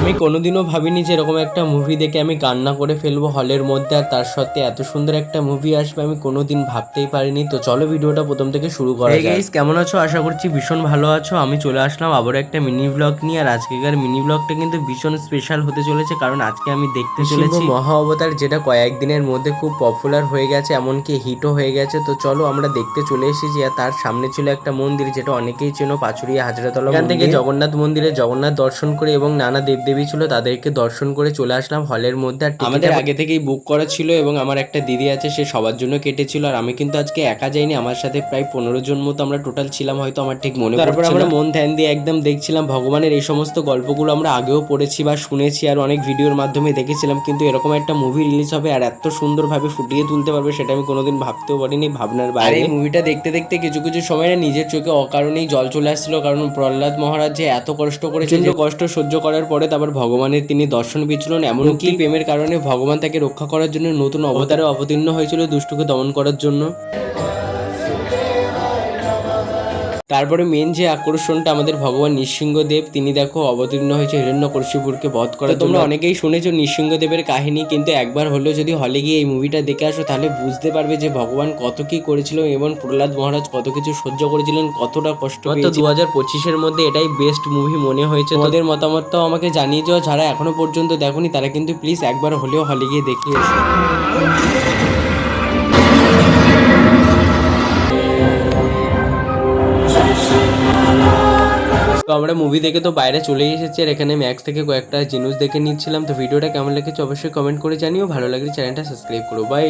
আমি কোনোদিনও ভাবিনি যে এরকম একটা মুভি দেখে আমি কান্না করে ফেলবো হলের মধ্যে, আর তার সত্ত্বে এত সুন্দর একটা মুভি আসবে আমি কোনোদিন ভাবতেই পারিনি। তো চলো ভিডিওটা প্রথম থেকে শুরু করা যাক। গাইস, কেমন আছো? আশা করছি ভীষণ ভালো আছো। আমি চলে আসলাম আবারও একটা মিনি ব্লগ নিয়ে, আর আজকেকার মিনি ব্লগটা কিন্তু ভীষণ স্পেশাল হতে চলেছে, কারণ আজকে আমি দেখতে চলেছি মহা অবতার, যেটা কয়েকদিনের মধ্যে খুব পপুলার হয়ে গেছে, এমনকি হিটও হয়ে গেছে। তো চলো আমরা দেখতে চলে এসেছি। আর তার সামনে ছিল একটা মন্দির, যেটা অনেকেই চেনো, পাচুরিয়া হাজরাতলা। এখান থেকে জগন্নাথ মন্দিরে জগন্নাথ দর্শন করে এবং নানা দেবদেবী ছিল তাদেরকে দর্শন করে চলে আসলাম হলের মধ্যে। আর আমাদের আগে থেকেই বুক করা ছিল এবং আমার একটা দিদি আছে, সে সবার জন্য কেটেছিল। আর আমি কিন্তু আজকে একা যাইনি, আমার সাথে প্রায় 15 জন মতো আমরা টোটাল ছিলাম, হয়তো আমার ঠিক মনে পড়ছে না। তারপর আমরা মন ধ্যান দিয়ে একদম দেখছিলাম ভগবানের এই সমস্ত গল্পগুলো আমরা আগেও পড়েছি বা শুনেছি আর অনেক ভিডিওর মাধ্যমে দেখেছিলাম, কিন্তু এরকম একটা মুভি রিলিজ হবে আর এত সুন্দরভাবে ফুটিয়ে তুলতে পারবে সেটা আমি কোনোদিন ভাবতেও পারিনি, ভাবনার বাইরে। এই মুভিটা দেখতে দেখতে কিছু কিছু সময় না নিজের চোখে অকারণেই জল চলে আসছিল, কারণ প্রহ্লাদ মহারাজ যে এত কষ্ট করেছে, যে কষ্ট সহ্য করার পরে তারপর ভগবানের তিনি দর্শন পেয়েছিলেন, এমনকি প্রেমের কারণে ভগবান তাকে রক্ষা করার জন্য নতুন অবতারে অবতীর্ণ হয়েছিল দুষ্টুকে দমন করার জন্য। তারপরে মেন যে আকর্ষণটা আমাদের ভগবান নৃসিংহদেব, তিনি দেখো অবতীর্ণ হয়েছে হিরণ্যকশিপুরকে বধ করার জন্য। তোমরা অনেকেই শুনেছো নৃসিংহদেবের কাহিনী, কিন্তু একবার হলেও যদি হলে গিয়ে এই মুভিটা দেখে আসো তাহলে বুঝতে পারবে যে ভগবান কত কি করেছিল এবং প্রহ্লাদ মহারাজ কত কিছু সহ্য করেছিলেন, কতটা কষ্ট পেয়েছিলেন। তো 2025-এর মধ্যে এটাই বেস্ট মুভি মনে হয়েছে। তোমাদের মতামতটাও আমাকে জানিয়ে যাও, যারা এখনো পর্যন্ত দেখোনি তারা কিন্তু প্লিজ একবার হলেও হলে গিয়ে দেখে এসো। তো আমরা মুভি দেখে তো বাইরে চলে এসেছি, আর এখানে ম্যাক্স থেকে কয়েকটা জিনিস দেখে নিচ্ছিলাম। তো ভিডিওটা কেমন লেগেছে অবশ্যই কমেন্ট করে জানিও, ভালো লাগলে চ্যানেলটা সাবস্ক্রাইব করো। বাই।